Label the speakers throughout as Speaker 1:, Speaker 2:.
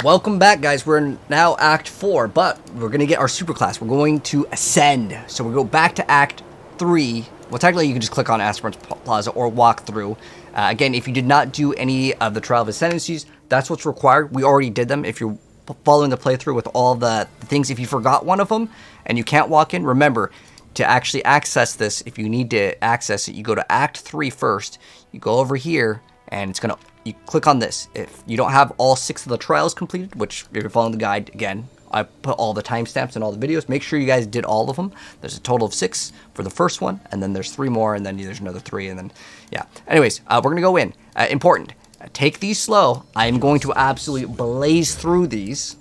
Speaker 1: Welcome back, guys. We're now Act 4, but we're going to get our superclass. We're going to ascend. So we go back to Act 3. Well, technically, you can just click on Aspirant's Plaza or walk through. Again, if you did not do any of the Trial of Ascendancies, that's what's required. We already did them. If you're following the playthrough with all the things, if you forgot one of them and you can't walk in, remember, to actually access this, if you need to access it, you go to Act 3 first. You go over here, and it's going to... You click on this. If you don't have all 6 of the trials completed, which if you're following the guide, again, I put all the timestamps in all the videos. Make sure you guys did all of them. There's a total of 6 for the first one, and then there's 3 more, and then there's another 3, and then, yeah. Anyways, we're going to go in. Important. Take these slow. I am going to absolutely blaze through these,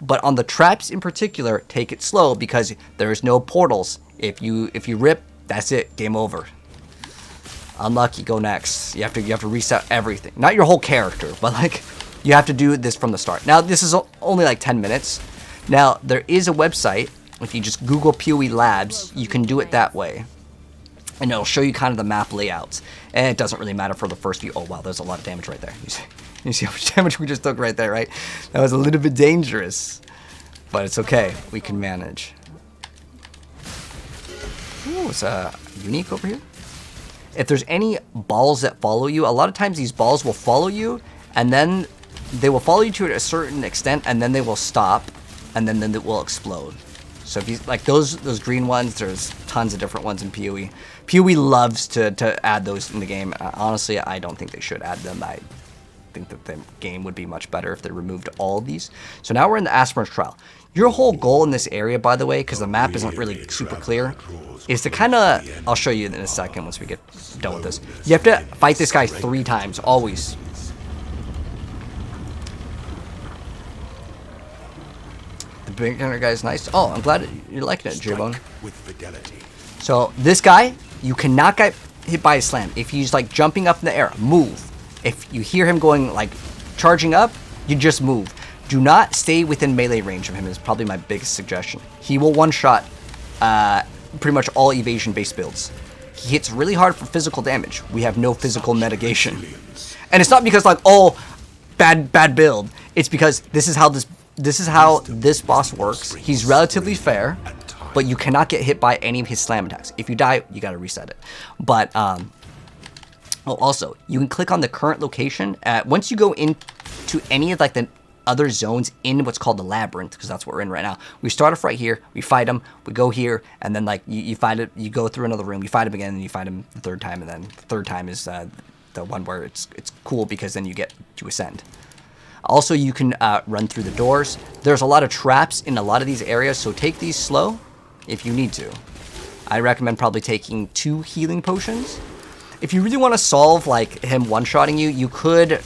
Speaker 1: but on the traps in particular, take it slow because there's no portals. If you rip, that's it. Game over. Unlucky, go next. You have to reset everything. Not your whole character, but like you have to do this from the start. Now this is only like 10 minutes. Now there is a website. If you just Google POE Labs, you can do it that way, and it'll show you kind of the map layouts. And it doesn't really matter for the first few. Oh wow, there's a lot of damage right there. You see how much damage we just took right there, right? That was a little bit dangerous, but it's okay. We can manage. Ooh, it's unique over here. If there's any balls that follow you, a lot of times these balls will follow you, and then they will follow you to a certain extent, and then they will stop, and then it will explode. So if you like those green ones, there's tons of different ones in PoE. PoE loves to add those in the game. Honestly, I don't think they should add them. I think that the game would be much better if they removed all of these. So now we're in the Aspirant's Trial. Your whole goal in this area, by the way, because the map isn't really super clear, is to kind of... I'll show you in a second once we get done with this. You have to fight this guy 3 times, always. The beginner guy's nice. Oh, I'm glad you're liking it, Yugioh. So this guy, you cannot get hit by a slam. If he's like jumping up in the air, move. If you hear him going like charging up, you just move. Do not stay within melee range of him is probably my biggest suggestion. He will one-shot pretty much all evasion-based builds. He hits really hard for physical damage. We have no physical mitigation. And it's not because like, oh, bad build. It's because this is how this boss works. He's relatively fair, but you cannot get hit by any of his slam attacks. If you die, you gotta reset it. But oh, also, you can click on the current location. Once you go into any of like the other zones in what's called the labyrinth, because that's what we're in right now. We start off right here, we fight him, we go here, and then like you fight it, you go through another room, you fight him again, and you fight him the 3rd time, and then the 3rd time is the one where it's cool because then you get to ascend. Also, you can run through the doors. There's a lot of traps in a lot of these areas, so take these slow if you need to. I recommend probably taking 2 healing potions. If you really want to solve like him one-shotting you, you could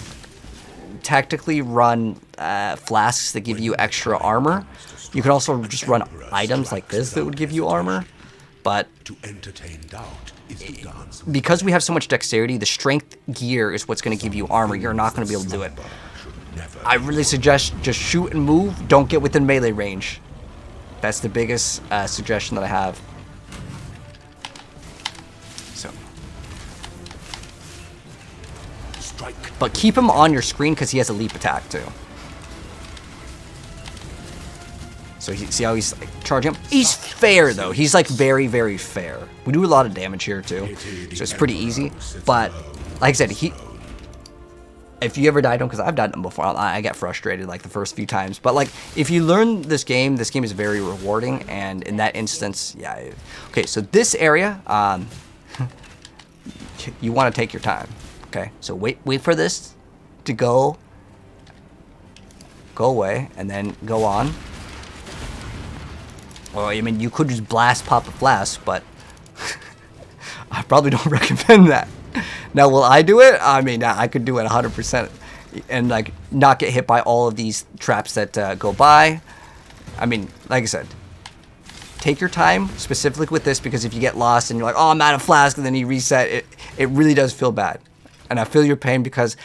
Speaker 1: tactically run flasks that give you extra armor. You can also just run items like this that would give you armor, but because we have so much dexterity, the strength gear is what's going to give you armor. You're not going to be able to do it. I really suggest just shoot and move. Don't get within melee range. That's the biggest suggestion that I have. But keep him on your screen because he has a leap attack too. So see how he's like charging him? He's fair though. He's like very, very fair. We do a lot of damage here too, so it's pretty easy. But like I said, if you ever died him, because I've died him before, I get frustrated like the first few times. But like if you learn this game is very rewarding. And in that instance, yeah. Okay, so this area, you want to take your time. Okay, so wait for this to go away, and then go on. Well, I mean, you could just pop a flask, but I probably don't recommend that. Now, will I do it? I mean, I could do it 100% and like not get hit by all of these traps that go by. I mean, like I said, take your time specifically with this, because if you get lost and you're like, oh, I'm out of flask, and then you reset, it really does feel bad. And I feel your pain, because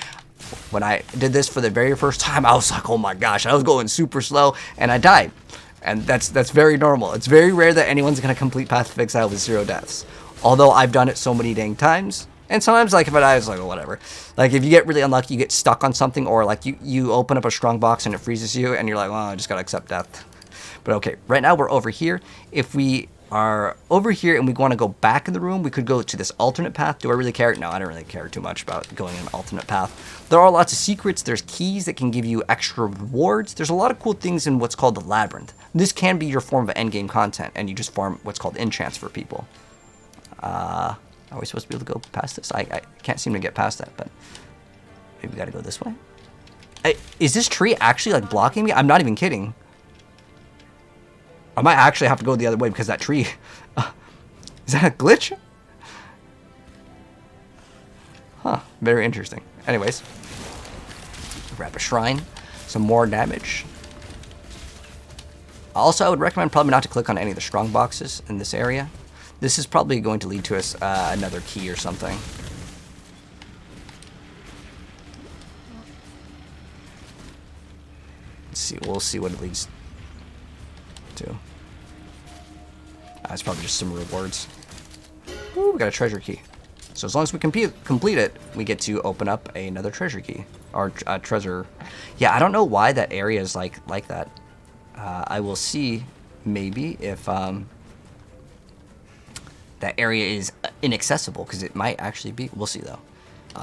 Speaker 1: when I did this for the very first time, I was like, oh my gosh, I was going super slow, and I died. And that's very normal. It's very rare that anyone's going to complete Path of Exile with 0 deaths. Although I've done it so many dang times, And sometimes, like, if I die, it's like, oh, whatever. Like, if you get really unlucky, you get stuck on something, or, like, you open up a strong box and it freezes you, and you're like, well, I just gotta accept death. But, okay, right now we're over here. If we are over here and we want to go back in the room, we could go to this alternate path. Do I really care? No, I don't really care too much about going in an alternate path. There are lots of secrets. There's keys that can give you extra rewards. There's a lot of cool things in what's called the labyrinth. This can be your form of endgame content, and you just farm what's called enchants for people. Are we supposed to be able to go past this? I can't seem to get past that, but maybe we gotta go this way. Is this tree actually, like, blocking me? I'm not even kidding. I might actually have to go the other way because that tree... is that a glitch? Huh, very interesting. Anyways, grab a shrine, some more damage. Also, I would recommend probably not to click on any of the strong boxes in this area. This is probably going to lead to us another key or something. Let's see, we'll see what it leads to. It's probably just some rewards. Ooh, we got a treasure key. So as long as we complete it, we get to open up another treasure key. Or treasure. Yeah, I don't know why that area is like that. I will see maybe if that area is inaccessible, because it might actually be. We'll see though.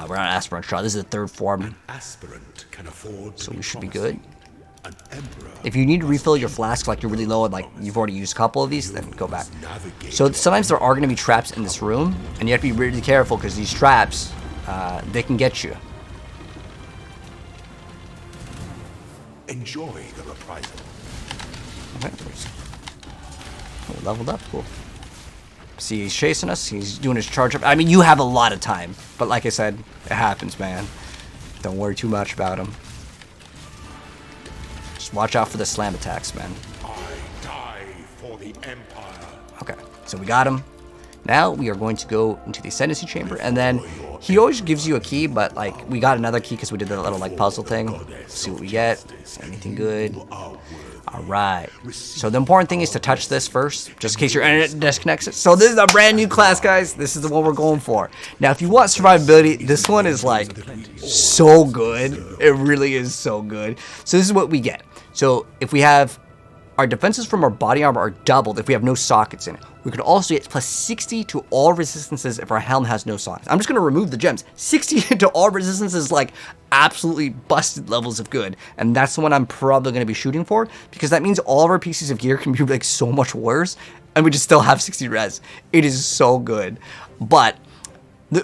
Speaker 1: We're on aspirant trial. This is the third form.
Speaker 2: An aspirant can afford
Speaker 1: so we should be good.
Speaker 2: An emperor.
Speaker 1: If you need to refill your flask, like you're really low and like you've already used a couple of these, then go back. So sometimes there are going to be traps in this room, and you have to be really careful because these traps, they can get you.
Speaker 2: Enjoy the reprisal.
Speaker 1: Okay, we leveled up, cool. See, he's chasing us. He's doing his charge up. I mean, you have a lot of time, but like I said, it happens, man. Don't worry too much about him. Just watch out for the slam attacks, man.
Speaker 2: I die for the Empire.
Speaker 1: Okay, so we got him. Now we are going to go into the ascendency chamber, and then he always gives you a key, but like we got another key because we did the little like puzzle thing. Let's see what we get. Anything good? All right. So the important thing is to touch this first, just in case your internet disconnects it. So this is a brand new class, guys. This is the one we're going for. Now, if you want survivability, this one is like so good. It really is so good. So this is what we get. So if we have our defenses from our body armor are doubled if we have no sockets in it. We could also get plus 60 to all resistances if our helm has no sockets. I'm just going to remove the gems. 60 to all resistances, like absolutely busted levels of good. And that's the one I'm probably going to be shooting for, because that means all of our pieces of gear can be like so much worse and we just still have 60 res. It is so good. But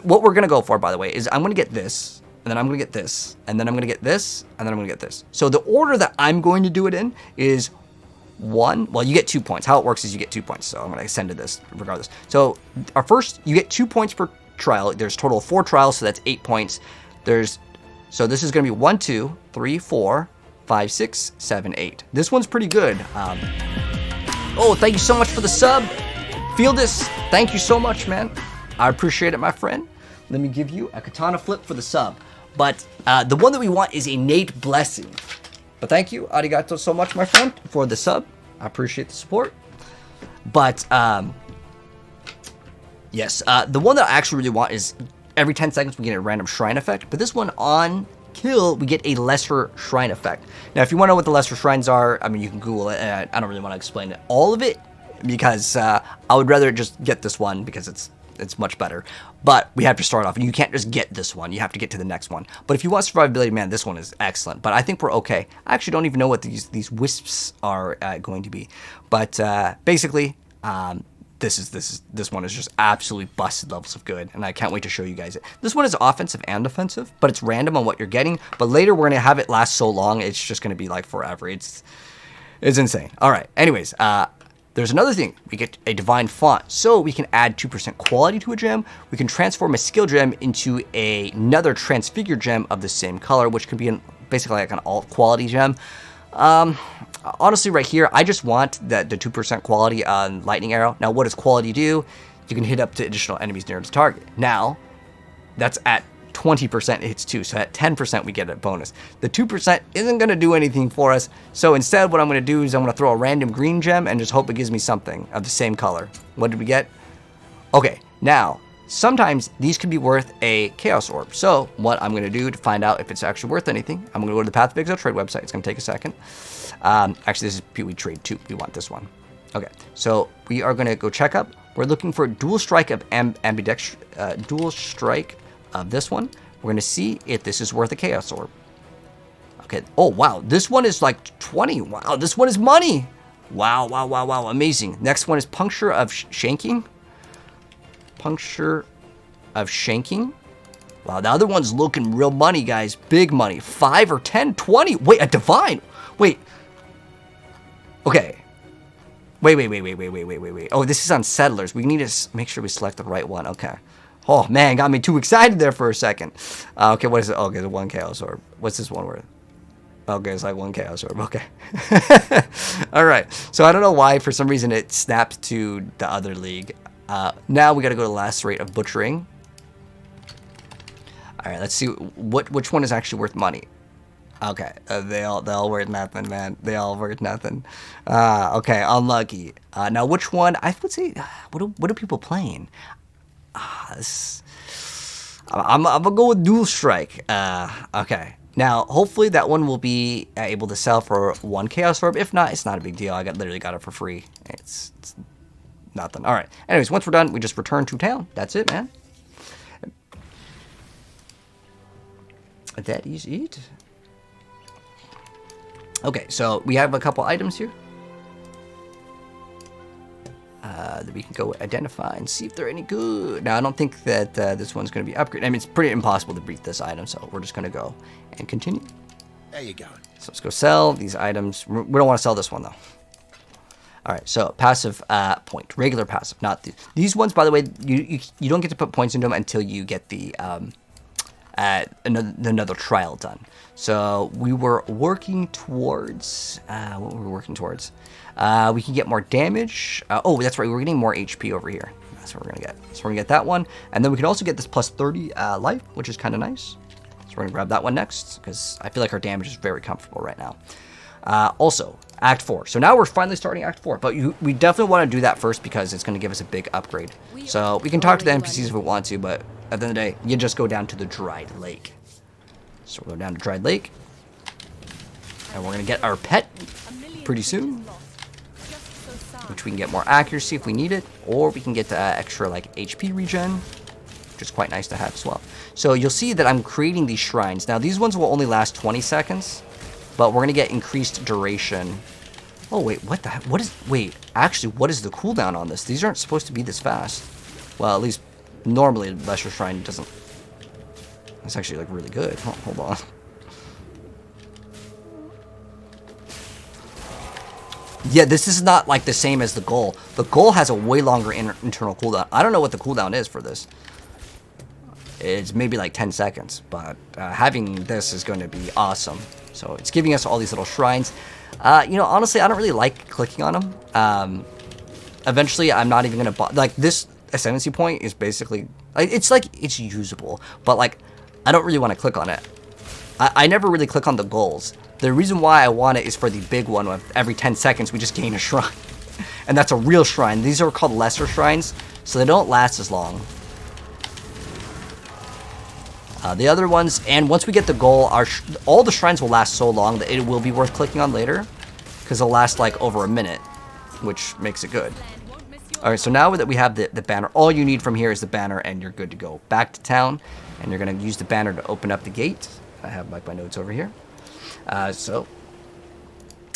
Speaker 1: what we're going to go for, by the way, is I'm going to get this, and then I'm going to get this, and then I'm going to get this, and then I'm going to get this. So the order that I'm going to do it in is well, you get 2 points. How it works is you get 2 points. So I'm going to send to this regardless. So our first, you get 2 points per trial. There's a total of 4 trials, so that's 8 points. So this is going to be 1, 2, 3, 4, 5, 6, 7, 8. This one's pretty good. Oh, thank you so much for the sub. Feel this. Thank you so much, man. I appreciate it, my friend. Let me give you a katana flip for the sub. But the one that we want is innate blessing. But thank you, arigato so much, my friend, for the sub. I appreciate the support. But, yes, the one that I actually really want is every 10 seconds we get a random shrine effect. But this one, on kill, we get a lesser shrine effect. Now, if you want to know what the lesser shrines are, I mean, you can Google it. And I don't really want to explain all of it, because I would rather just get this one, because it's much better. But we have to start off, and you can't just get this one. You have to get to the next one. But if you want survivability, man, this one is excellent. But I think we're okay. I actually don't even know what these wisps are going to be. But basically, this one is just absolutely busted levels of good, and I can't wait to show you guys it. This one is offensive and defensive, but it's random on what you're getting. But later we're gonna have it last so long, it's just gonna be like forever. It's insane. All right. Anyways, there's another thing. We get a divine font, so we can add 2% quality to a gem. We can transform a skill gem into another transfigured gem of the same color, which could be basically like an alt quality gem. Honestly, right here, I just want the 2% quality on lightning arrow. Now, what does quality do? You can hit up to additional enemies near the target. Now, that's at 20% it hits 2, so at 10% we get a bonus. The 2% isn't going to do anything for us, so instead what I'm going to do is I'm going to throw a random green gem and just hope it gives me something of the same color. What did we get? Okay, now, sometimes these could be worth a Chaos Orb. So what I'm going to do to find out if it's actually worth anything, I'm going to go to the Path of Exile Trade website. It's going to take a second. Actually, this is POB Trade 2. We want this one. Okay, so we are going to go check up. We're looking for dual strike of dual strike of this one. We're going to see if this is worth a Chaos Orb. Okay. Oh, wow. This one is like 20. Wow, this one is money. Wow, wow, wow, wow. Amazing. Next one is Puncture of Shanking. Puncture of Shanking. Wow, the other one's looking real money, guys. Big money. 5 or 10, 20. Wait, a Divine. Wait. Okay. Wait. Oh, this is on Settlers. We need to make sure we select the right one. Okay. Oh, man, got me too excited there for a second. Okay, what is it? Okay, the 1 Chaos Orb. What's this one worth? Okay, it's like 1 Chaos Orb. Okay. All right. So I don't know why, for some reason, it snapped to the other league. Now we got to go to Lacerate of Butchering. All right, let's see which one is actually worth money. Okay, they all worth nothing, man. They all worth nothing. Okay, unlucky. Now, which one? I would say, what are people playing? I'm gonna go with Dual Strike. Okay. Now, hopefully that one will be able to sell for 1 Chaos Orb. If not, it's not a big deal. I literally got it for free. It's nothing. All right. Anyways, once we're done, we just return to town. That's it, man. That is it. Okay, so we have a couple items here that we can go identify and see if they're any good. Now, I don't think that this one's going to be upgraded. I mean, it's pretty impossible to beat this item, so we're just going to go and continue.
Speaker 3: There you go.
Speaker 1: So let's go sell these items. We don't want to sell this one, though. All right, so passive point, regular passive, not these ones. By the way, you don't get to put points into them until you get the another trial done. So we were working towards what were we working towards? We can get more damage. Oh, that's right. We're getting more HP over here. That's what we're gonna get. So we're gonna get that one, and then we can also get this plus 30 life, which is kind of nice. So we're gonna grab that one next because I feel like our damage is very comfortable right now. Also, Act 4. So now we're finally starting Act 4, but we definitely want to do that first because it's going to give us a big upgrade. So we can talk to the NPCs if we want to, but at the end of the day, you just go down to the Dried Lake. So we'll go down to Dried Lake, and we're going to get our pet pretty soon, which we can get more accuracy if we need it, or we can get the extra like HP regen, which is quite nice to have as well. So you'll see that I'm creating these shrines. Now these ones will only last 20 seconds. But we're going to get increased duration. Oh, wait, what the heck? Wait, actually, what is the cooldown on this? These aren't supposed to be this fast. Well, at least normally Lesser Shrine doesn't. It's actually, like, really good. Oh, hold on. Yeah, this is not, like, the same as the goal. The goal has a way longer internal cooldown. I don't know what the cooldown is for this. It's maybe, like, 10 seconds. But having this is going to be awesome. So it's giving us all these little shrines. You know, honestly, I don't really like clicking on them. Eventually, I'm not even going to... Like, this ascendancy point is basically... It's like, it's usable. But, like, I don't really want to click on it. I never really click on the goals. The reason why I want it is for the big one where every 10 seconds we just gain a shrine. And that's a real shrine. These are called lesser shrines, so they don't last as long. The other ones, and once we get the goal, all the shrines will last so long that it will be worth clicking on later, because they'll last like over a minute, which makes it good. Alright, so now that we have the banner, all you need from here is the banner, and you're good to go. Back to town, and you're going to use the banner to open up the gate. I have like my notes over here. So,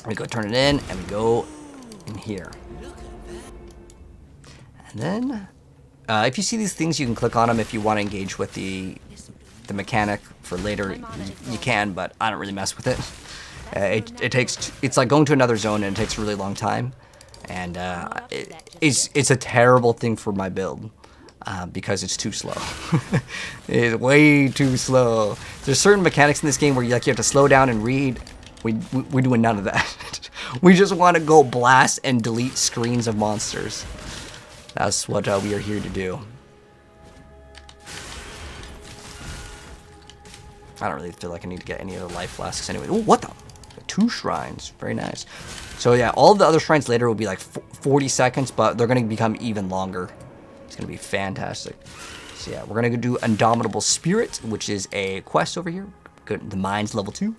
Speaker 1: we go turn it in, and we go in here. And then, if you see these things, you can click on them if you want to engage with the mechanic for later. You can, but I don't really mess with it. It's like going to another zone, and it takes a really long time, and it's a terrible thing for my build because it's too slow. It's way too slow. There's certain mechanics in this game where you have to slow down and read. We're doing none of that. We just want to go blast and delete screens of monsters. That's what we are here to do. I don't really feel like I need to get any other life flasks anyway. Oh, what the? 2 shrines. Very nice. So yeah, all of the other shrines later will be like 40 seconds, but they're going to become even longer. It's going to be fantastic. So yeah, we're gonna go do Indomitable Spirit, which is a quest over here. The Mines level 2.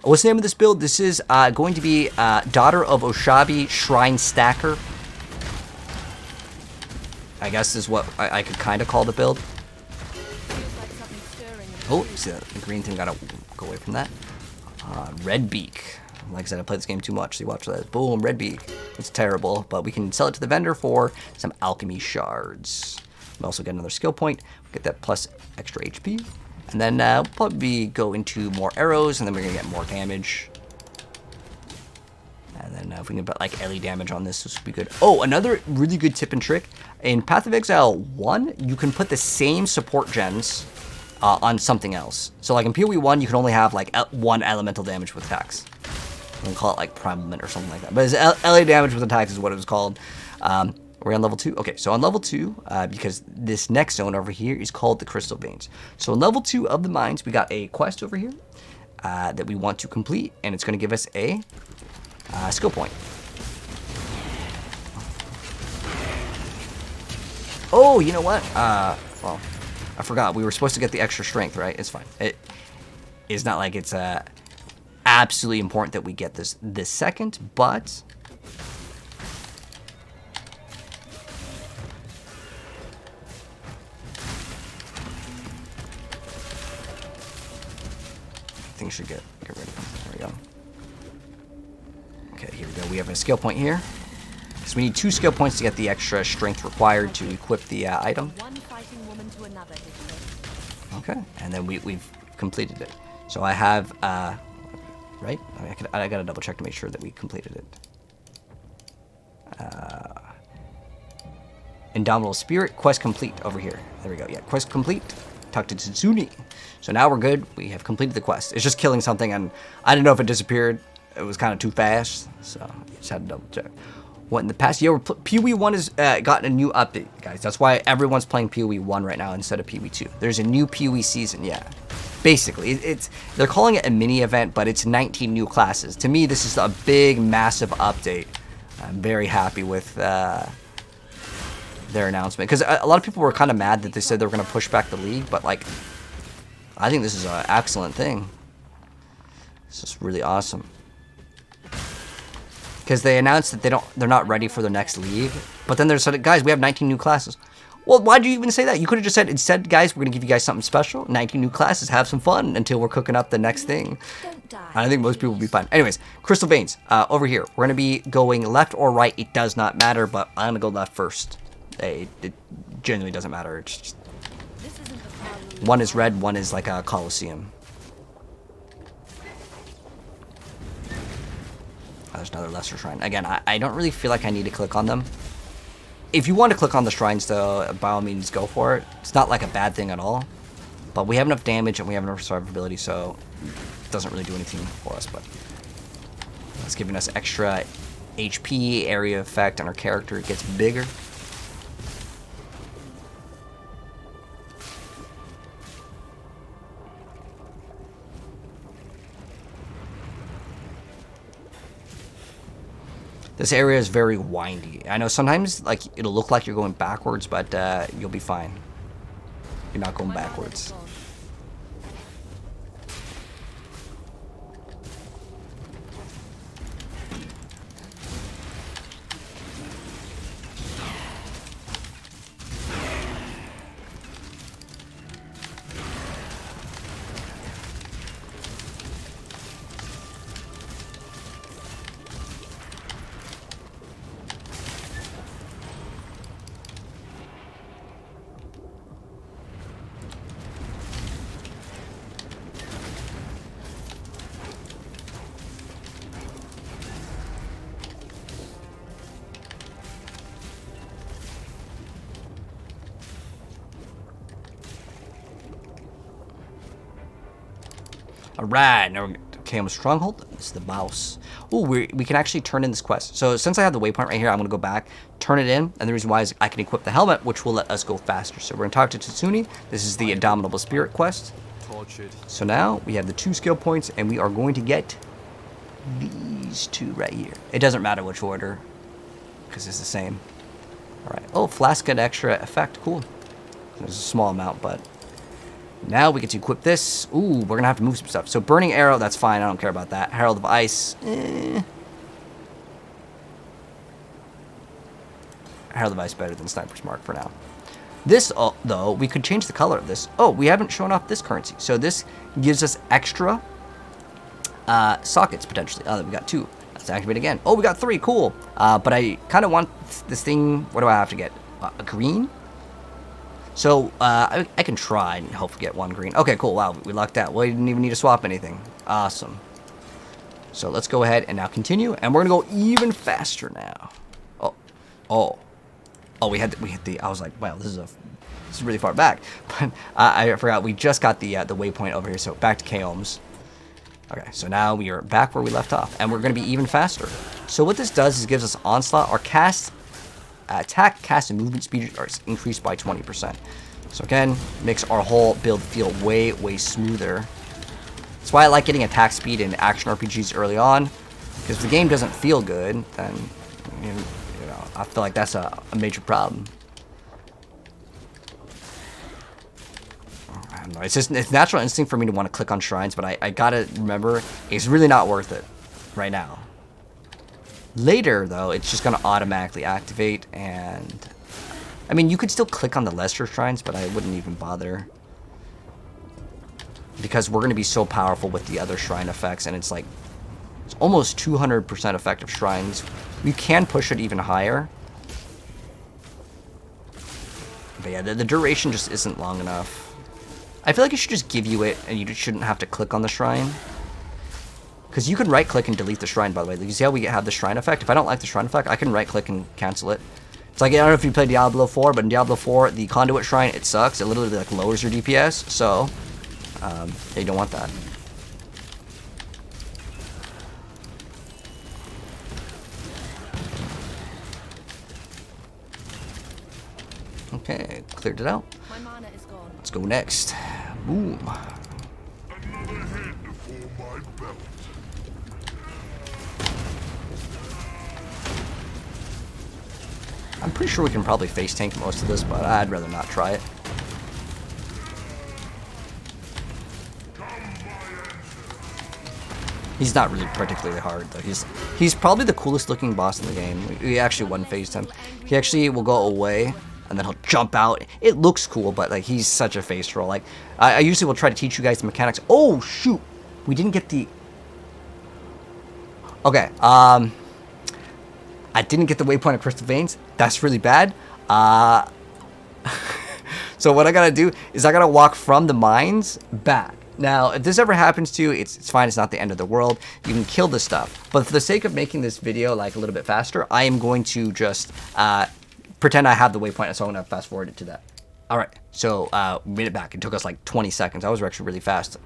Speaker 1: What's the name of this build? This is going to be Daughter of Oshabi Shrine Stacker. I guess is what I could kind of call the build. Oh, see that? The green thing, gotta go away from that. Red Beak. Like I said, I played this game too much, so you watch that. Boom, Red Beak. It's terrible, but we can sell it to the vendor for some alchemy shards. We also get another skill point, get that plus extra HP. And then we'll probably go into more arrows, and then we're gonna get more damage. And then if we can put like LE damage on this would be good. Oh, another really good tip and trick. In Path of Exile 1, you can put the same support gens on something else. So like in PoE 1, you can only have like 1 elemental damage with attacks. We can call it like Primalment or something like that. But it's LA damage with attacks is what it was called. We're on level 2. Okay, so on level 2, because this next zone over here is called the Crystal Veins. So on level 2 of the mines, we got a quest over here that we want to complete, and it's going to give us a skill point. Oh, you know what? Well, I forgot. We were supposed to get the extra strength, right? It's fine. It's not like it's absolutely important that we get this second, but things should get rid of them. There we go. Okay, here we go. We have a skill point here. So we need 2 skill points to get the extra strength required to equip the item. Okay, and then we've completed it. So I have, right? I gotta double check to make sure that we completed it. Indomitable Spirit, quest complete over here. There we go. Yeah, quest complete. Talk to Tsutsuni. So now we're good. We have completed the quest. It's just killing something, and I didn't know if it disappeared. It was kind of too fast, so just had to double check. What in the past year, PoE 1 has gotten a new update, guys. That's why everyone's playing PoE 1 right now instead of PoE 2. There's a new PoE season, yeah. Basically, they're calling it a mini event, but it's 19 new classes. To me, this is a big, massive update. I'm very happy with their announcement, because a lot of people were kind of mad that they said they were going to push back the league, but like, I think this is an excellent thing. This is really awesome. Because they announced that they're not ready for the next league, but then they said, guys, we have 19 new classes. Well, why did you even say that? You could have just said, instead, guys, we're going to give you guys something special. 19 new classes, have some fun until we're cooking up the next thing. I think most people will be fine. Anyways, Crystal Veins, over here. We're going to be going left or right. It does not matter, but I'm going to go left first. It genuinely doesn't matter. It's just, one is red, one is like a Colosseum. There's another lesser shrine. Again, I don't really feel like I need to click on them. If you want to click on the shrines, though, by all means, go for it. It's not like a bad thing at all. But we have enough damage and we have enough survivability, so it doesn't really do anything for us. But it's giving us extra HP, area effect, and our character gets bigger. This area is very windy. I know sometimes like it'll look like you're going backwards, but you'll be fine. You're not going backwards. Alright, now we're Cam Stronghold. It's the mouse. Oh, we can actually turn in this quest. So since I have the waypoint right here, I'm going to go back, turn it in, and the reason why is I can equip the helmet, which will let us go faster. So we're going to talk to Tsutsuni. This is the Indomitable Spirit quest. So now we have the 2 skill points, and we are going to get these 2 right here. It doesn't matter which order, because it's the same. Alright. Oh, flask got extra effect. Cool. There's a small amount, but now we get to equip this. Ooh, we're going to have to move some stuff. So Burning Arrow, that's fine. I don't care about that. Herald of Ice. Herald of Ice better than Sniper's Mark for now. This, though, we could change the color of this. Oh, we haven't shown off this currency. So this gives us extra sockets, potentially. Oh, we got 2. Let's activate again. Oh, we got 3. Cool. But I kind of want this thing. What do I have to get? A green? So, I can try and hopefully get 1 green. Okay, cool. Wow, we lucked out. Well, you didn't even need to swap anything. Awesome. So, let's go ahead and now continue. And we're going to go even faster now. Oh, we hit the... I was like, wow, this is really far back. But I forgot. We just got the waypoint over here. So, back to K-ohms. Okay, so now we are back where we left off. And we're going to be even faster. So, what this does is it gives us Onslaught. Our attack, cast, and movement speed are increased by 20%. So again, makes our whole build feel way, way smoother. That's why I like getting attack speed in action RPGs early on. Because if the game doesn't feel good, then you know, I feel like that's a major problem. I don't know. It's natural instinct for me to want to click on shrines, but I gotta remember it's really not worth it right now. Later, though, it's just going to automatically activate, and... I mean, you could still click on the lesser shrines, but I wouldn't even bother. Because we're going to be so powerful with the other shrine effects, and it's like... It's almost 200% effective shrines. We can push it even higher. But yeah, the duration just isn't long enough. I feel like it should just give you it, and you just shouldn't have to click on the shrine. Because you can right-click and delete the shrine, by the way. Like, you see how we have the shrine effect? If I don't like the shrine effect, I can right-click and cancel it. It's like, I don't know if you play Diablo 4, but in Diablo 4, the conduit shrine, it sucks. It literally, like, lowers your DPS. So, yeah, you don't want that. Okay, cleared it out.
Speaker 3: My mana is gone.
Speaker 1: Let's go next. Boom. I'm pretty sure we can probably face tank most of this, but I'd rather not try it. He's not really particularly hard, though. He's probably the coolest looking boss in the game. We actually one-phased him. He actually will go away, and then he'll jump out. It looks cool, but like he's such a face troll. Like I usually will try to teach you guys the mechanics. Oh shoot, we didn't get the. Okay, I didn't get the waypoint of Crystal Veins. That's really bad. So what I gotta do is I gotta walk from the mines back. Now, if this ever happens to you, it's fine. It's not the end of the world. You can kill this stuff. But for the sake of making this video like a little bit faster, I am going to just pretend I have the waypoint. So I'm gonna fast forward it to that. All right. So we made it back. It took us like 20 seconds. I was actually really fast.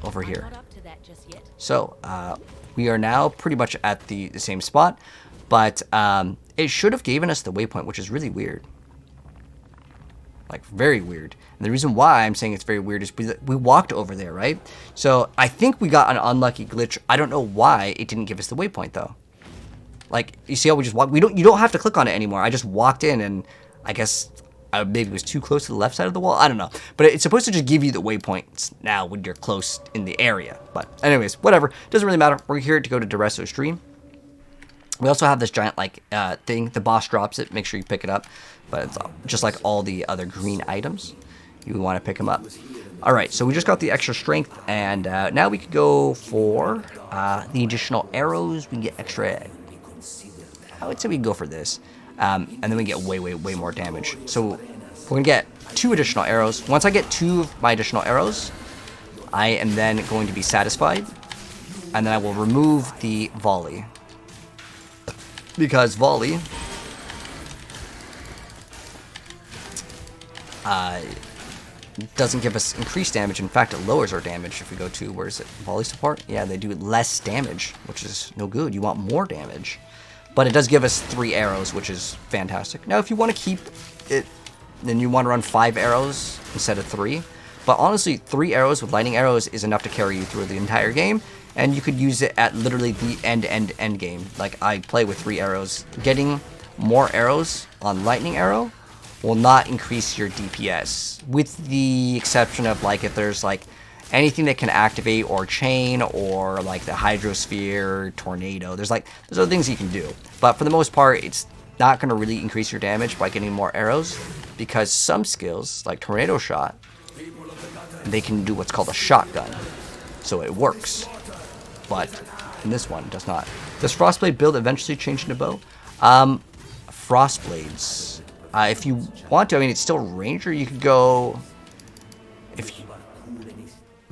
Speaker 1: Over here.
Speaker 3: I'm not up to that just yet.
Speaker 1: So we are now pretty much at the same spot, but it should have given us the waypoint, which is really weird. Like, very weird. And the reason why I'm saying it's very weird is we walked over there, right? So I think we got an unlucky glitch. I don't know why it didn't give us the waypoint, though. Like, you see how we just walked? You don't have to click on it anymore. I just walked in, and I guess maybe it was too close to the left side of the wall. I don't know. But it's supposed to just give you the waypoints now when you're close in the area. But anyways, whatever. Doesn't really matter. We're here to go to Dureso's stream. We also have this giant, like, thing. The boss drops it. Make sure you pick it up. But it's just like all the other green items. You want to pick them up. All right, so we just got the extra strength. And now we could go for the additional arrows. We can get extra... I would say we can go for this. And then we get way, way, way more damage. So we're going to get 2 additional arrows. Once I get 2 of my additional arrows, I am then going to be satisfied. And then I will remove the volley. Because volley... doesn't give us increased damage. In fact, it lowers our damage if we go to, where is it, volley support? Yeah, they do less damage, which is no good. You want more damage. But it does give us 3 arrows, which is fantastic. Now, if you want to keep it, then you want to run 5 arrows instead of 3. But honestly, 3 arrows with lightning arrows is enough to carry you through the entire game. And you could use it at literally the end game. Like, I play with 3 arrows. Getting more arrows on lightning arrow will not increase your DPS, with the exception of like if there's like anything that can activate or chain, or like the hydrosphere, tornado. There's other things you can do, but for the most part, it's not going to really increase your damage by getting more arrows, because some skills like tornado shot, they can do what's called a shotgun, so it works. But in this one, it does not. Does Frostblade build eventually change into bow? Frostblades, if you want to, I mean, it's still ranger. You could go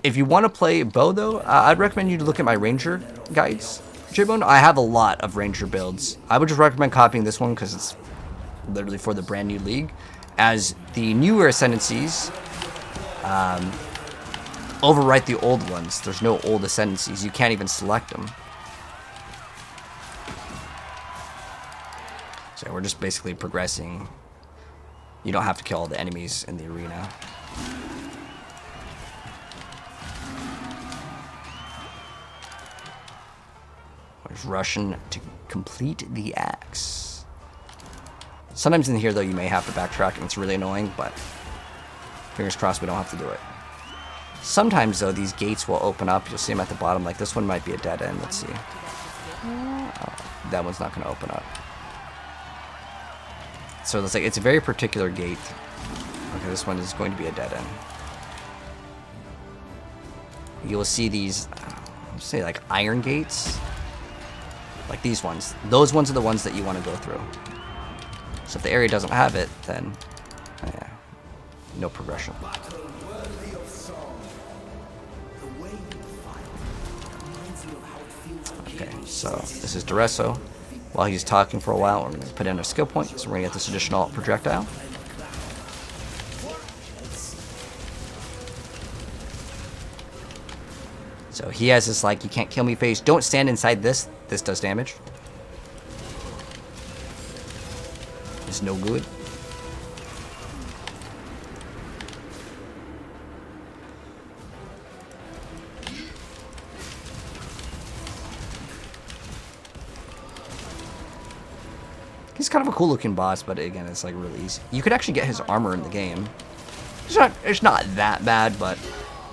Speaker 1: if you want to play bow, though, I'd recommend you to look at my ranger guides, J-Bone. I have a lot of ranger builds. I would just recommend copying this one because it's literally for the brand new league, as the newer ascendancies overwrite the old ones. There's no old ascendancies. You can't even select them. So we're just basically progressing. You don't have to kill all the enemies in the arena. There's Russian to complete the axe. Sometimes in here, though, you may have to backtrack, and it's really annoying, but fingers crossed we don't have to do it. Sometimes, though, these gates will open up. You'll see them at the bottom. Like, this one might be a dead end. Let's see. That one's not going to open up. So it's like, it's a very particular gate. Okay, this one is going to be a dead end. You will see these, let's say, like iron gates. Like these ones. Those ones are the ones that you want to go through. So if the area doesn't have it, then yeah, no progression. Okay, so this is Duresso. While he's talking for a while, we're going to put in a skill point, so we're going to get this additional projectile. So he has this, like, you can't kill me face. Don't stand inside this. This does damage. It's no good. He's kind of a cool looking boss, but again, it's like really easy. You could actually get his armor in the game. It's not that bad, but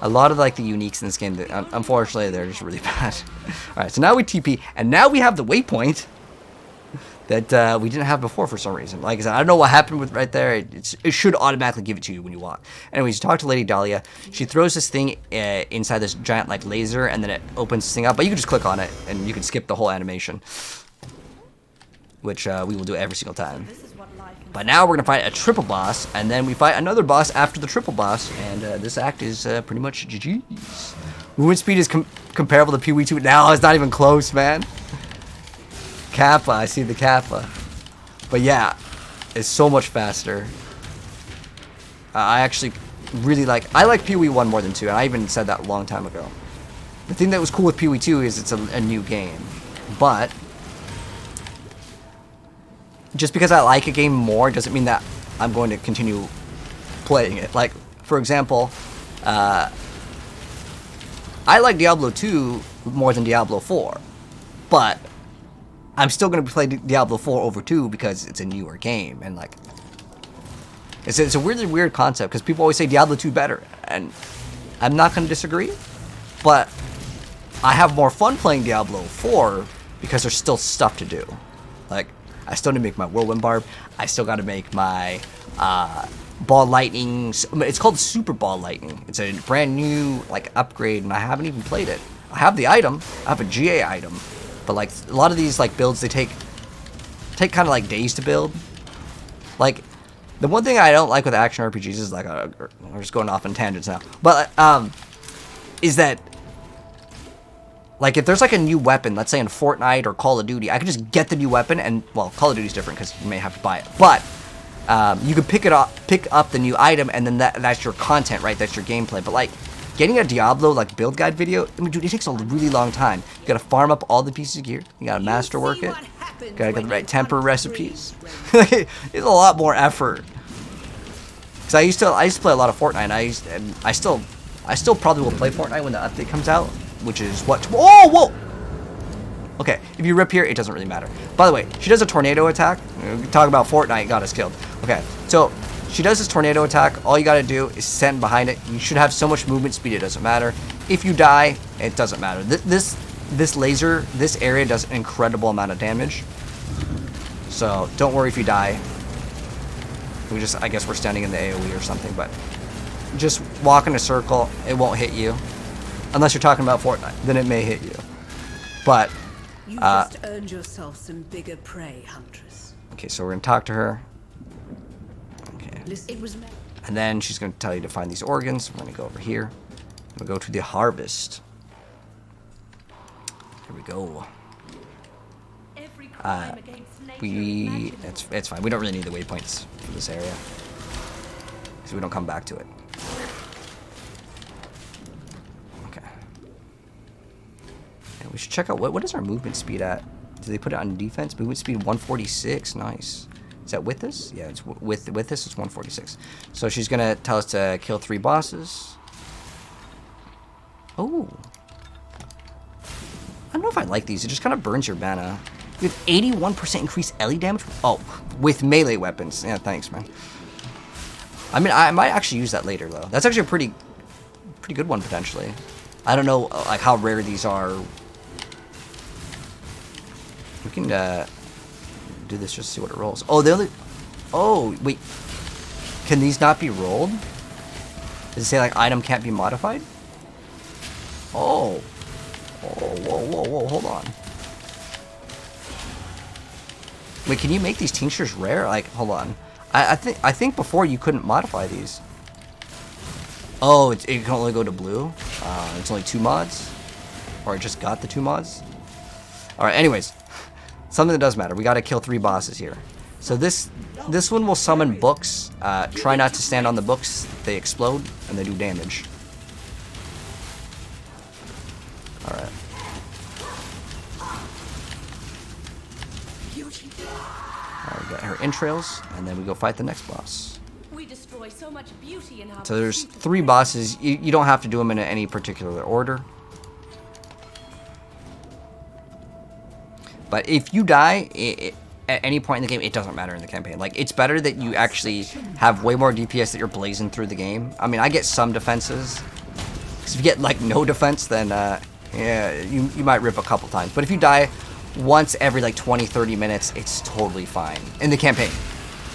Speaker 1: a lot of like the uniques in this game, unfortunately, they're just really bad. Alright, so now we TP, and now we have the waypoint that we didn't have before for some reason. Like I said, I don't know what happened with right there. It should automatically give it to you when you walk. Anyways, you talk to Lady Dahlia. She throws this thing inside this giant like laser, and then it opens this thing up. But you can just click on it, and you can skip the whole animation, which we will do every single time. But now we're going to fight a triple boss, and then we fight another boss after the triple boss, and this act is pretty much GG's. Movement speed is comparable to PoE 2. Now it's not even close, man. Kappa, I see the Kappa. But yeah, it's so much faster. I actually really I like PoE 1 more than 2, and I even said that a long time ago. The thing that was cool with PoE 2 is it's a new game, but just because I like a game more doesn't mean that I'm going to continue playing it. Like, for example, I like Diablo 2 more than Diablo 4, but I'm still going to play Diablo 4 over 2 because it's a newer game, and like, it's a really weird concept because people always say Diablo 2 better, and I'm not going to disagree, but I have more fun playing Diablo 4 because there's still stuff to do. Like, I still need to make my whirlwind barb. I still got to make my ball lightning. It's called super ball lightning. It's a brand new like upgrade, and I haven't even played it. I have the item. I have a GA item, but like a lot of these like builds, they take kind of like days to build. Like the one thing I don't like with action RPGs is like we're just going off on tangents now, but is that, like, if there's like a new weapon, let's say in Fortnite or Call of Duty, I could just get the new weapon, and well, Call of Duty's different because you may have to buy it, but you could pick up the new item, and then that's your content, right? That's your gameplay. But like getting a Diablo like build guide video, I mean, dude, it takes a really long time. You gotta farm up all the pieces of gear. You gotta masterwork it. Gotta get the right temper recipes. It's a lot more effort. Cause I used to play a lot of Fortnite. And I still probably will play Fortnite when the update comes out. Which is what? Oh, whoa! Okay, if you rip here, it doesn't really matter. By the way, she does a tornado attack. Talk about Fortnite got us killed. Okay, so she does this tornado attack. All you gotta do is stand behind it. You should have so much movement speed, it doesn't matter. If you die, it doesn't matter. This laser, this area does an incredible amount of damage. So don't worry if you die. I guess we're standing in the AoE or something, but just walk in a circle, it won't hit you. Unless you're talking about Fortnite, then it may hit you. But
Speaker 4: You just earned yourself some bigger prey, Huntress.
Speaker 1: okay, so we're gonna talk to her. Okay.
Speaker 4: It was
Speaker 1: And then she's gonna tell you to find these organs. We're gonna go over here. We'll go to the harvest. Here we go.
Speaker 3: Every crime against nature
Speaker 1: It's fine. We don't really need the waypoints for this area, so we don't come back to it. Okay. And we should check out what is our movement speed at? Do they put it on defense? Movement speed 146. Nice. Is that with this? Yeah, it's with this. It's 146. So she's gonna tell us to kill 3 bosses. Oh. I don't know if I like these. It just kind of burns your mana. You have 81% increased LE damage. Oh, with melee weapons. Yeah, thanks, man. I mean, I might actually use that later, though. That's actually a pretty good one, potentially. I don't know, like, how rare these are. We can do this just to see what it rolls. Oh, oh, wait. Can these not be rolled? Does it say, like, item can't be modified? Oh. Oh, whoa, hold on. Wait, can you make these tinctures rare? Like, hold on. I think before you couldn't modify these. Oh, it can only go to blue? It's only 2 mods? Or it just got the 2 mods? Alright, anyways. Something that does matter. We gotta kill 3 bosses here. So this one will summon books. Try not to stand on the books. They explode, and they do damage. Alright. We got her entrails, and then we go fight the next boss.
Speaker 3: We destroy so much beauty in our
Speaker 1: So there's
Speaker 3: pursuit of
Speaker 1: 3 bosses. You don't have to do them in any particular order. But if you die at any point in the game, it doesn't matter in the campaign. Like, it's better that you actually have way more DPS that you're blazing through the game. I mean, I get some defenses. Because if you get, like, no defense, then, yeah, you might rip a couple times. But if you die once every, like, 20, 30 minutes, it's totally fine. In the campaign.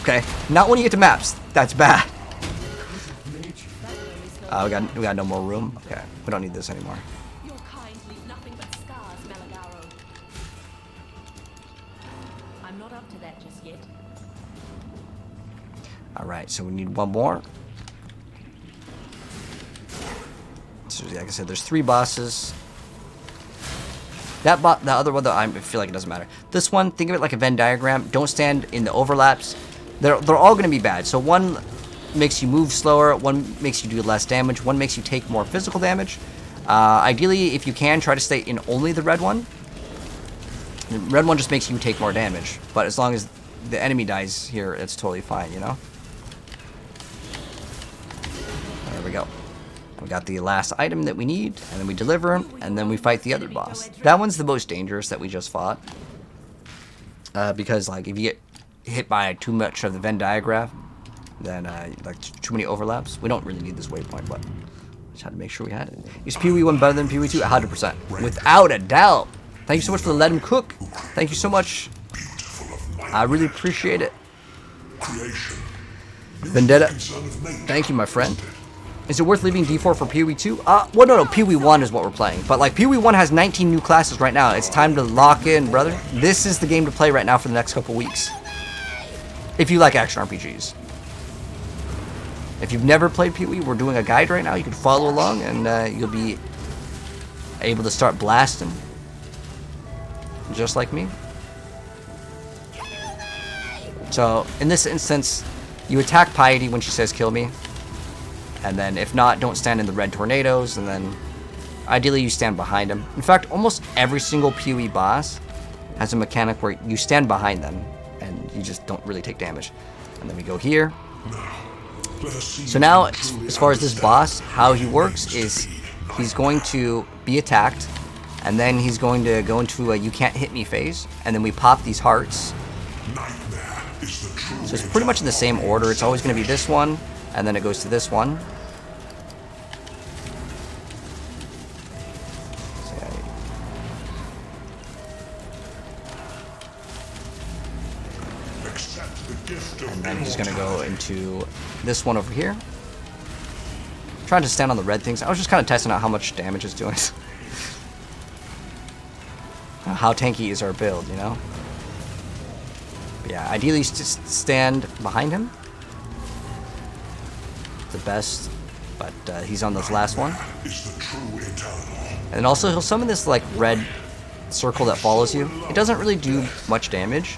Speaker 1: Okay? Not when you get to maps. That's bad. We got no more room. Okay. We don't need this anymore.
Speaker 3: your kind leave nothing but scars, Malagaro. I'm not up to that just yet.
Speaker 1: Alright, so we need 1 more. So, like I said, there's 3 bosses. The other one, though, I feel like it doesn't matter. This one, think of it like a Venn diagram. Don't stand in the overlaps. They're all going to be bad. So one makes you move slower. One makes you do less damage. One makes you take more physical damage. Ideally, if you can, try to stay in only the red one. The red one just makes you take more damage. But as long as the enemy dies here, it's totally fine, you know? There we go. We got the last item that we need, and then we deliver him, and then we fight the other boss. That one's the most dangerous that we just fought. Because, like, if you get hit by too much of the Venn diagram, then, like, too many overlaps. We don't really need this waypoint, but just had to make sure we had it. Is PoE 1 better than PoE 2? 100%. Without a doubt. Thank you so much for the Let Him Cook. Thank you so much. I really appreciate it. Vendetta. Thank you, my friend. Is it worth leaving D4 for PoE 2? Well, no, PoE 1 is what we're playing. But, like, PoE 1 has 19 new classes right now. It's time to lock in, brother. This is the game to play right now for the next couple weeks. If you like action RPGs. If you've never played PoE, we're doing a guide right now. You can follow along, and you'll be able to start blasting. Just like me. So, in this instance, you attack Piety when she says kill me. And then, if not, don't stand in the red tornadoes, and then ideally you stand behind them. In fact, almost every single PoE boss has a mechanic where you stand behind them, and you just don't really take damage. And then we go here. So now, as far as this boss, how he works is he's going to be attacked, And then he's going to go into a you can't hit me phase. And then we pop these hearts.
Speaker 2: Nightmare is the true
Speaker 1: So it's pretty much in the same order. It's always going to be this one, and then it goes to this one.
Speaker 2: accept the gift of
Speaker 1: And then he's going to go into this one over here. Trying to stand on the red things. I was just kind of testing out how much damage it's doing. How tanky is our build, you know? But yeah, ideally just stand behind him. The best, but he's on this last one.
Speaker 2: is the true eternal.
Speaker 1: And also he'll summon this like red circle that follows you. It doesn't really do much damage.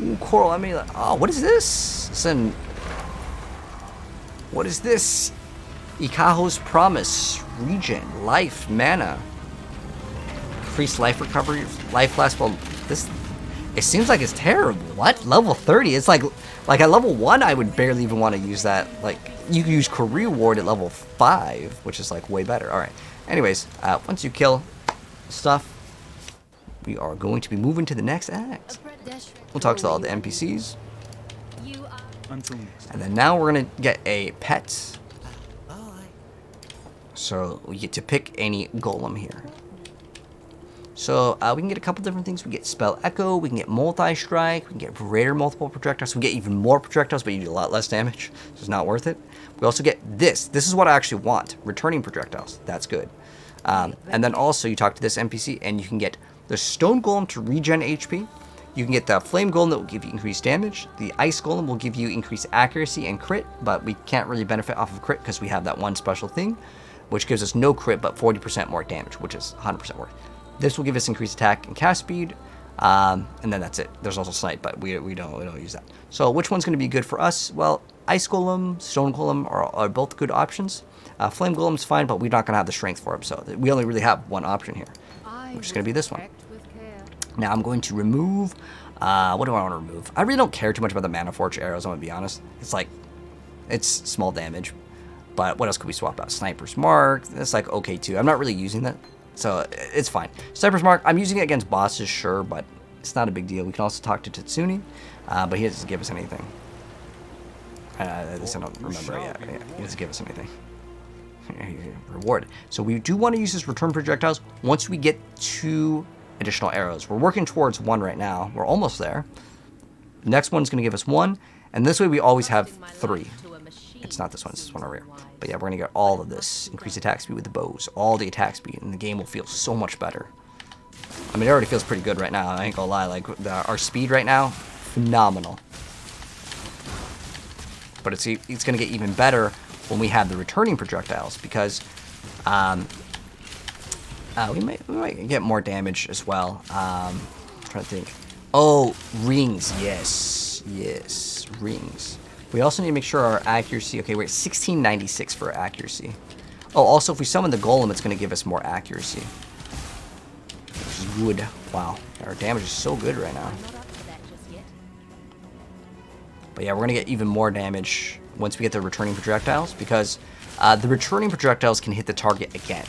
Speaker 1: Ooh, coral, I mean, oh, what is this? Listen, what is this? Ikaho's Promise, Regen, Life, Mana. Increased life recovery, life lasts well. This, it seems like it's terrible. What? Level 30? It's like at level 1 I would barely even want to use that. Like, you can use Career Ward at level 5, which is like way better. Alright. Anyways, once you kill stuff, we are going to be moving to the next act. We'll talk to all the NPCs. And then now we're going to get a pet. So we get to pick any golem here. So we can get a couple different things. We get Spell Echo, we can get Multi-Strike, we can get Greater Multiple Projectiles. We get even more projectiles, but you do a lot less damage. So it's not worth it. We also get this. This is what I actually want. Returning Projectiles. That's good. And then also you talk to this NPC and you can get the Stone Golem to regen HP. You can get the Flame Golem that will give you increased damage. The Ice Golem will give you increased accuracy and crit, but we can't really benefit off of crit because we have that one special thing, which gives us no crit but 40% more damage, which is 100% worth. This will give us increased attack and cast speed, and then that's it. There's also Snipe, but we don't use that. So which one's going to be good for us? Well, Ice Golem, Stone Golem are both good options. Flame Golem's fine, but we're not going to have the strength for him, so we only really have one option here, which is going to be this one. Now I'm going to remove, what do I want to remove? I really don't care too much about the Mana Forge arrows, I'm going to be honest. It's like, it's small damage. But what else could we swap out? Sniper's Mark, that's like okay too. I'm not really using that, so it's fine. Sniper's Mark, I'm using it against bosses, sure, but it's not a big deal. We can also talk to Tatsuni, but he doesn't give us anything. At least I don't remember yet. Yeah, he doesn't give us anything. Reward. So we do want to use his return projectiles once we get 2 additional arrows. We're working towards 1 right now. We're almost there. The next one's going to give us 1, and this way we always have 3. It's not this one, it's this one over here. But yeah, we're going to get all of this. Increase attack speed with the bows, all the attack speed, and the game will feel so much better. I mean, it already feels pretty good right now, I ain't gonna lie. Like, our speed right now, phenomenal. But it's going to get even better when we have the returning projectiles, because we might get more damage as well. I'm trying to think. Oh, rings, yes, rings. We also need to make sure our accuracy, okay, we're at 1696 for accuracy. Oh, also if we summon the golem, it's going to give us more accuracy, which is good. Wow, our damage is so good right now. But yeah, we're going to get even more damage once we get the returning projectiles, because the returning projectiles can hit the target again.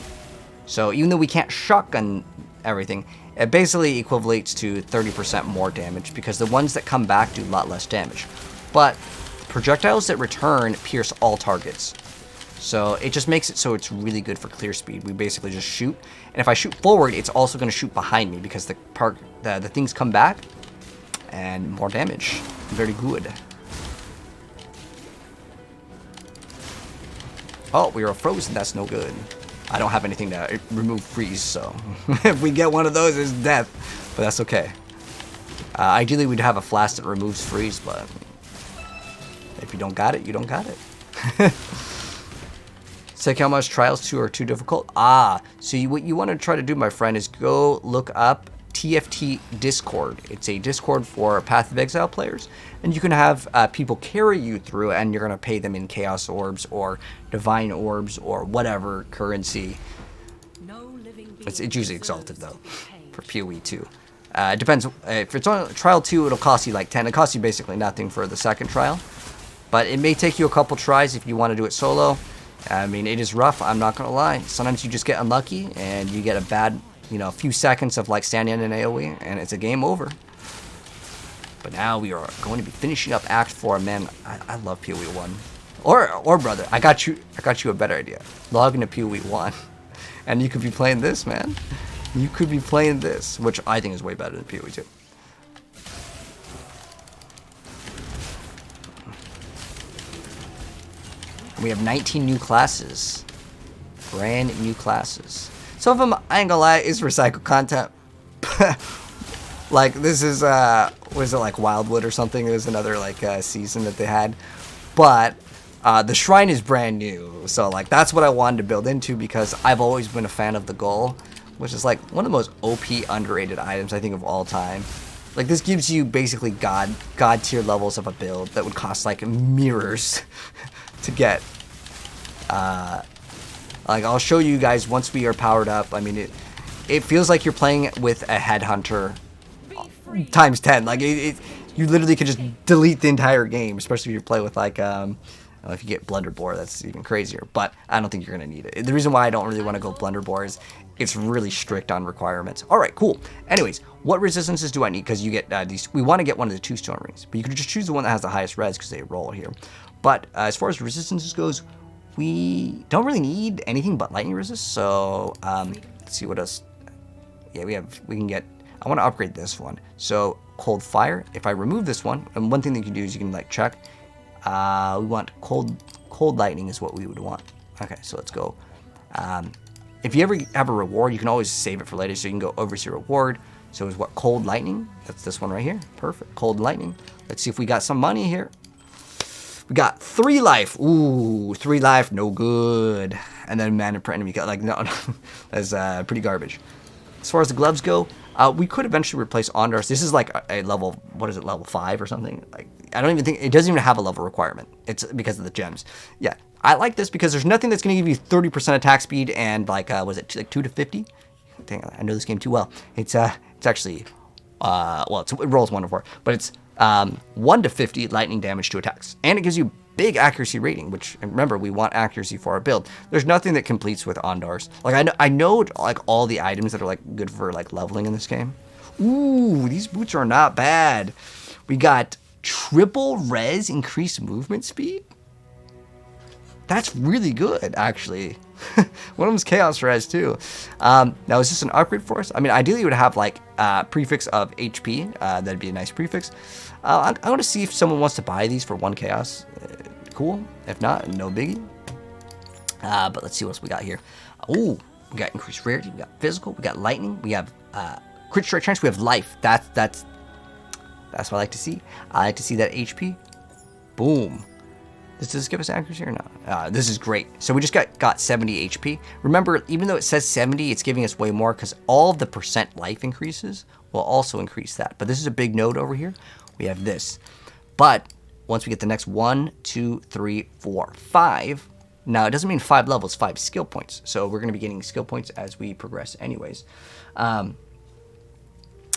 Speaker 1: So even though we can't shotgun everything, it basically equivalates to 30% more damage, because the ones that come back do a lot less damage. But projectiles that return pierce all targets. So it just makes it so it's really good for clear speed. We basically just shoot, and if I shoot forward, it's also going to shoot behind me, because the things come back, and more damage. Very good. Oh, we are frozen. That's no good. I don't have anything to remove freeze, so if we get one of those, it's death. But that's okay. Ideally, we'd have a flask that removes freeze, but if you don't got it, you don't got it. Check how much Trials 2 are too difficult. So what you want to try to do, my friend, is go look up TFT Discord. It's a Discord for Path of Exile players, and you can have people carry you through, and you're going to pay them in Chaos Orbs or Divine Orbs or whatever currency. It's usually Exalted, though, for PoE 2. It depends. If it's on Trial 2, it'll cost you like 10. It costs you basically nothing for the second trial. But it may take you a couple tries if you want to do it solo. I mean, it is rough, I'm not going to lie. Sometimes you just get unlucky and you get a bad, you know, a few seconds of like standing in an AoE and it's a game over. But now we are going to be finishing up Act 4. Man, I love PoE 1. Or brother, I got you a better idea. Log into PoE 1 and you could be playing this, man. You could be playing this, which I think is way better than PoE 2. We have 19 new classes. Brand new classes. Some of them, I ain't gonna lie, is recycled content. Like, this is, what is it, like Wildwood or something? There's another, like, season that they had. But, the shrine is brand new. So, like, that's what I wanted to build into because I've always been a fan of the Gull, which is, like, one of the most OP underrated items, I think, of all time. Like, this gives you basically god tier levels of a build that would cost, like, mirrors to get. Like, I'll show you guys once we are powered up. I mean, it feels like you're playing with a headhunter times 10. Like, you literally could just delete the entire game, especially if you play with, like, if you get Blunderbore, that's even crazier. But I don't think you're going to need it. The reason why I don't really want to go Blunderbore is it's really strict on requirements. All right, cool. Anyways, what resistances do I need? Because you get these. We want to get one of the 2 stone rings, but you can just choose the one that has the highest res because they roll here. But as far as resistances goes, we don't really need anything but lightning resist. So let's see what else. Yeah, we can get. I want to upgrade this one. So cold fire. If I remove this one, and one thing that you can do is you can like check. We want cold lightning is what we would want. Okay, so let's go. If you ever have a reward, you can always save it for later. So you can go overseer reward. So is what cold lightning? That's this one right here. Perfect. Cold lightning. Let's see if we got some money here. We got 3 life. Ooh, 3 life, no good. And then mana per enemy. Like, no, that's pretty garbage. As far as the gloves go, we could eventually replace Ondars. This is like a level, what is it, level 5 or something? Like, I don't even think, it doesn't even have a level requirement. It's because of the gems. Yeah, I like this because there's nothing that's going to give you 30% attack speed and like, was it like 2 to 50? Dang, I know this game too well. It's actually, well, it rolls 1 to 4, but it's 1 to 50 lightning damage to attacks. And it gives you big accuracy rating, which, remember, we want accuracy for our build. There's nothing that completes with Ondars. Like, I know like all the items that are like good for like leveling in this game. Ooh, these boots are not bad. We got triple res increased movement speed. That's really good, actually. One of them's chaos res too. Now, is this an upgrade for us? I mean, ideally, it would have like prefix of HP. That'd be a nice prefix. I want to see if someone wants to buy these for 1 chaos. Cool. If not, no biggie. But let's see what else we got here. Oh, we got increased rarity. We got physical. We got lightning. We have crit strike chance. We have life. That's what I like to see. I like to see that HP. Boom. Does this give us accuracy or not? This is great. So we just got 70 HP. Remember, even though it says 70, it's giving us way more because all of the percent life increases will also increase that. But this is a big node over here. We have this. But once we get the next 1, 2, 3, 4, 5. Now, it doesn't mean 5 levels, 5 skill points. So we're going to be getting skill points as we progress anyways.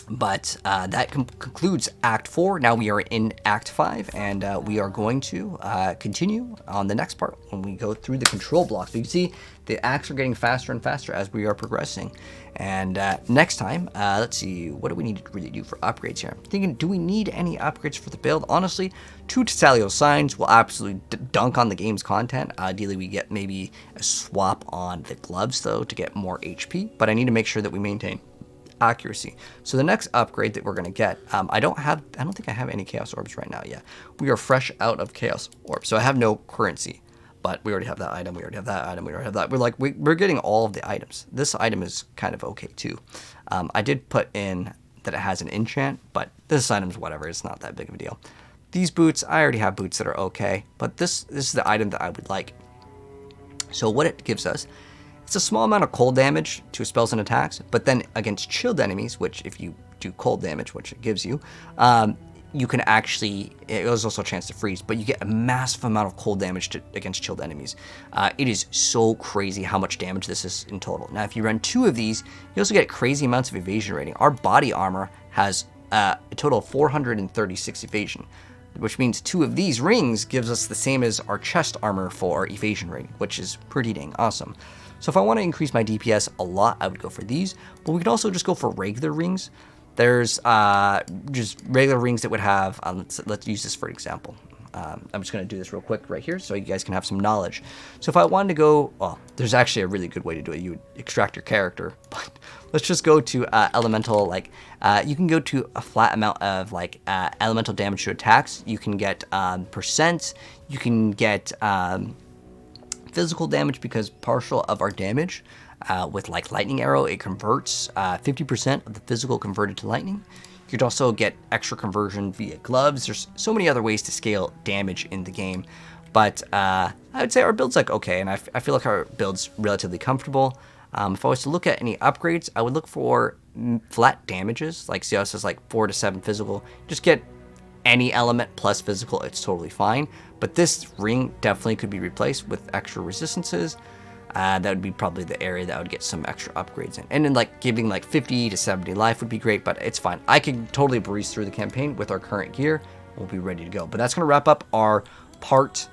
Speaker 1: But that concludes Act 4. Now we are in Act 5, and we are going to continue on the next part when we go through the control blocks. So you can see the acts are getting faster and faster as we are progressing. And next time, let's see, what do we need to really do for upgrades here? I'm thinking, do we need any upgrades for the build? Honestly, 2 Tesalio signs will absolutely dunk on the game's content. Ideally, we get maybe a swap on the gloves, though, to get more HP. But I need to make sure that we maintain accuracy. So the next upgrade that we're going to get, I don't think I have any chaos orbs right now yet. We are fresh out of chaos orbs, so I have no currency, but we already have that item, we already have that item, we already have that. We're getting all of the items. This item is kind of okay too. I did put in that it has an enchant, but this item's whatever, it's not that big of a deal. These boots, I already have boots that are okay, but this is the item that I would like. So what it gives us, it's a small amount of cold damage to spells and attacks, but then against chilled enemies, which if you do cold damage, which it gives you, you can actually, there's also a chance to freeze, but you get a massive amount of cold damage against chilled enemies. It is so crazy how much damage this is in total. Now, if you run 2 of these, you also get crazy amounts of evasion rating. Our body armor has a total of 436 evasion. which means 2 of these rings gives us the same as our chest armor for evasion rating, which is pretty dang awesome. So if I want to increase my DPS a lot, I would go for these, but we could also just go for regular rings. There's just regular rings that would have, let's use this for example. I'm just going to do this real quick right here so you guys can have some knowledge. So if I wanted to go, well, there's actually a really good way to do it. You would extract your character, but let's just go to elemental, like, you can go to a flat amount of like elemental damage to attacks. You can get percent, you can get physical damage because partial of our damage with like lightning arrow, it converts 50% of the physical converted to lightning. You could also get extra conversion via gloves. There's so many other ways to scale damage in the game, but I would say our build's like okay, and I feel like our build's relatively comfortable. If I was to look at any upgrades, I would look for flat damages, like see how it says like 4 to 7 physical. Just get any element plus physical, it's totally fine. But this ring definitely could be replaced with extra resistances. That would be probably the area that would get some extra upgrades in. And then like giving like 50 to 70 life would be great, but it's fine. I can totally breeze through the campaign with our current gear. We'll be ready to go. But that's going to wrap up our part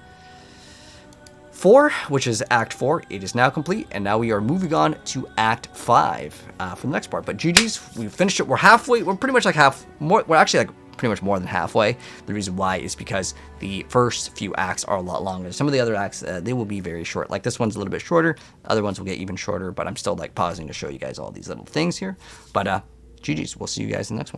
Speaker 1: 4, which is Act 4. It is now complete, and now we are moving on to Act 5 for the next part. But GG's, we finished it. We're halfway. We're pretty much like we're actually like pretty much more than halfway. The reason why is because the first few acts are a lot longer. Some of the other acts, they will be very short. Like this one's a little bit shorter. Other ones will get even shorter, but I'm still like pausing to show you guys all these little things here. But GG's, we'll see you guys in the next one.